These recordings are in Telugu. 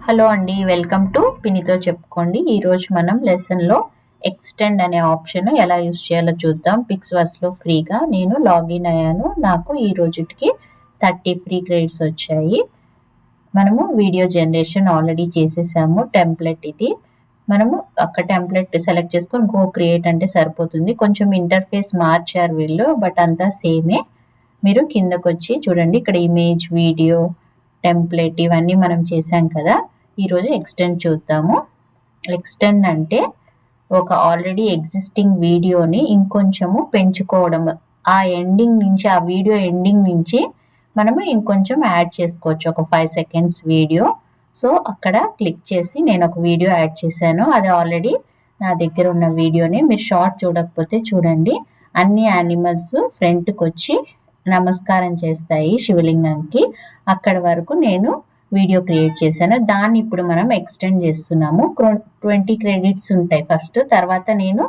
హలో అండి, వెల్కమ్ టు పినితో చెప్పుకోండి. ఈరోజు మనం లెసన్లో ఎక్స్టెండ్ అనే ఆప్షన్ ఎలా యూస్ చేయాలో చూద్దాం. పిక్స్వర్స్లో ఫ్రీగా నేను లాగిన్ అయ్యాను. నాకు ఈ రోజుకి 30 ఫ్రీ క్రెడిట్స్ వచ్చాయి. మనము వీడియో జనరేషన్ ఆల్రెడీ చేసేసాము. టెంప్లెట్ ఇది. మనము అక్కడ టెంప్లెట్ సెలెక్ట్ చేసుకొని గో క్రియేట్ అంటే సరిపోతుంది. కొంచెం ఇంటర్ఫేస్ మార్చారు వీళ్ళు, బట్ అంతా సేమే. మీరు కిందకు వచ్చి చూడండి, ఇక్కడ ఇమేజ్, వీడియో, టెంప్లెట్ ఇవన్నీ మనం చేసాం కదా. ఈరోజు ఎక్స్టెండ్ చూద్దాము. ఎక్స్టెండ్ అంటే ఒక ఆల్రెడీ ఎగ్జిస్టింగ్ వీడియోని ఇంకొంచెము పెంచుకోవడం. ఆ ఎండింగ్ నుంచి, ఆ వీడియో ఎండింగ్ నుంచి మనము ఇంకొంచెం యాడ్ చేసుకోవచ్చు. ఒక 5 సెకండ్స్ వీడియో. సో అక్కడ క్లిక్ చేసి నేను ఒక వీడియో యాడ్ చేశాను. అది ఆల్రెడీ నా దగ్గర ఉన్న వీడియోని. మీరు షార్ట్ చూడకపోతే చూడండి. అన్ని యానిమల్స్ ఫ్రంట్కి వచ్చి నమస్కారం చేస్తాయి శివలింగంకి. అక్కడ వరకు నేను వీడియో క్రియేట్ చేశాను. దాన్ని ఇప్పుడు మనం ఎక్స్టెండ్ చేస్తున్నాము. 20 క్రెడిట్స్ ఉంటాయి ఫస్ట్. తర్వాత నేను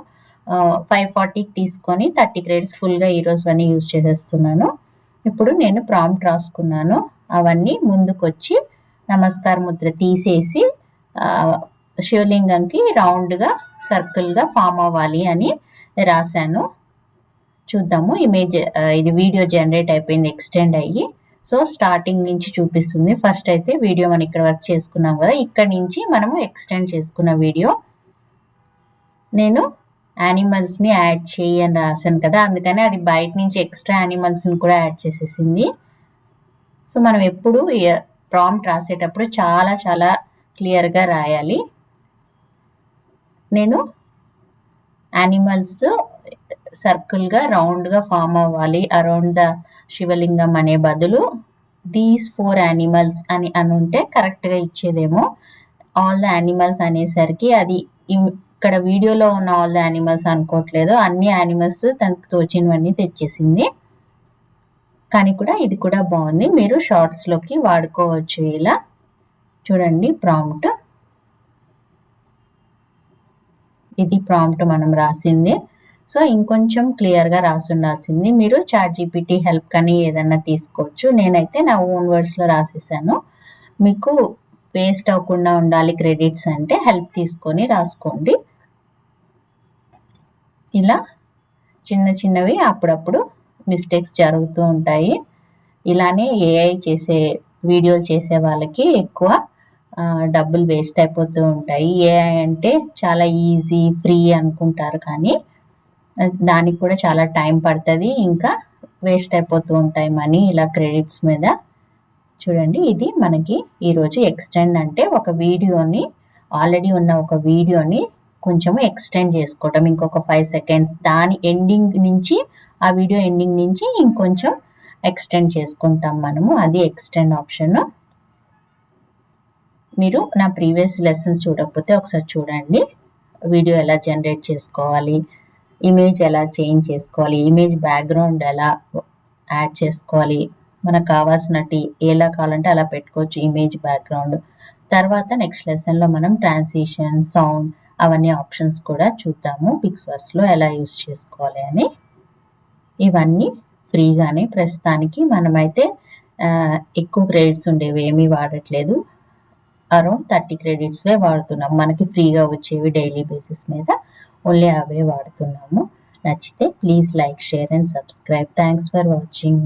540 తీసుకొని 30 క్రెడిట్స్ ఫుల్గా ఈరోజు అన్నీ యూజ్ చేసేస్తున్నాను. ఇప్పుడు నేను ప్రాంప్ట్ రాసుకున్నాను. అవన్నీ ముందుకు వచ్చి నమస్కార ముద్ర తీసేసి శివలింగంకి రౌండ్గా సర్కిల్గా ఫామ్ అవ్వాలి అని రాశాను. చూద్దాము. ఇమేజ్ ఇది వీడియో జనరేట్ అయిపోయింది, ఎక్స్టెండ్ అయ్యి. సో స్టార్టింగ్ నుంచి చూపిస్తుంది. ఫస్ట్ అయితే వీడియో మనం ఇక్కడ వర్క్ చేసుకున్నాం కదా, ఇక్కడ నుంచి మనము ఎక్స్టెండ్ చేసుకున్న వీడియో. నేను యానిమల్స్ని యాడ్ చేయి అని రాశాను కదా, అందుకని అది బయట నుంచి ఎక్స్ట్రా యానిమల్స్ని కూడా యాడ్ చేసేసింది. సో మనం ఎప్పుడు ప్రాంప్ట్ రాసేటప్పుడు చాలా చాలా క్లియర్గా రాయాలి. నేను యానిమల్స్ సర్కిల్గా రౌండ్గా ఫామ్ అవ్వాలి అరౌండ్ ద శివలింగం అనే బదులు దీస్ 4 యానిమల్స్ అని ఉంటే కరెక్ట్గా ఇచ్చేదేమో. ఆల్ ద యానిమల్స్ అనేసరికి అది ఇక్కడ వీడియోలో ఉన్న ఆల్ ద యానిమల్స్ అనుకోవట్లేదు, అన్ని యానిమల్స్ తనకు తోచినవన్నీ తెచ్చేసింది. కానీ కూడా ఇది కూడా బాగుంది. మీరు షార్ట్స్లోకి వాడుకోవచ్చు. ఇలా చూడండి ప్రాంప్ట్. ఇది ప్రాంప్ట్ మనం రాసింది. సో ఇంకొంచెం క్లియర్గా రాసుండాల్సింది. మీరు చాట్‌జీపీటీ హెల్ప్ కానీ ఏదన్నా తీసుకోవచ్చు. నేనైతే నా ఓన్ వర్డ్స్లో రాసేసాను. మీకు వేస్ట్ అవ్వకుండా ఉండాలి క్రెడిట్స్ అంటే హెల్ప్ తీసుకొని రాసుకోండి. ఇలా చిన్న చిన్నవి అప్పుడప్పుడు మిస్టేక్స్ జరుగుతూ ఉంటాయి. ఇలానే ఏఐ చేసే వీడియోలు చేసే వాళ్ళకి ఎక్కువ డబ్బులు వేస్ట్ అయిపోతూ ఉంటాయి. ఏఐ అంటే చాలా ఈజీ, ఫ్రీ అనుకుంటారు, కానీ దానికి కూడా చాలా టైం పడుతుంది, ఇంకా వేస్ట్ అయిపోతూ ఉంటాయి మనీ ఇలా క్రెడిట్స్ మీద. చూడండి, ఇది మనకి ఈరోజు ఎక్స్టెండ్ అంటే ఒక వీడియోని, ఆల్రెడీ ఉన్న ఒక వీడియోని కొంచెం ఎక్స్టెండ్ చేసుకోవటం. ఇంకొక 5 సెకండ్స్ దాని ఎండింగ్ నుంచి, ఆ వీడియో ఎండింగ్ నుంచి ఇంకొంచెం ఎక్స్టెండ్ చేసుకుంటాం మనము. అది ఎక్స్టెండ్ ఆప్షన్. మీరు నా ప్రీవియస్ లెసన్స్ చూడకపోతే ఒకసారి చూడండి. వీడియో ఎలా జనరేట్ చేసుకోవాలి, ఇమేజ్ ఎలా చేంజ్ చేసుకోవాలి, ఇమేజ్ బ్యాక్గ్రౌండ్ ఎలా యాడ్ చేసుకోవాలి, మనకు కావాల్సినట్టు ఎలా కావాలంటే అలా పెట్టుకోవచ్చు ఇమేజ్ బ్యాక్గ్రౌండ్. తర్వాత నెక్స్ట్ లెసన్లో మనం ట్రాన్సిషన్, సౌండ్ అవన్నీ ఆప్షన్స్ కూడా చూద్దాము. పిక్స్వర్స్లో ఎలా యూస్ చేసుకోవాలి అని. ఇవన్నీ ఫ్రీగానే ప్రస్తుతానికి. మనమైతే ఎక్కువ క్రెడిట్స్ ఉండేవి ఏమీ వాడట్లేదు. అరౌండ్ 30 క్రెడిట్స్వే వాడుతున్నాం. మనకి ఫ్రీగా వచ్చేవి డైలీ బేసిస్ మీద ఓన్లీ అవే వాడుతున్నాము. నచ్చితే please like, share and subscribe. Thanks for watching.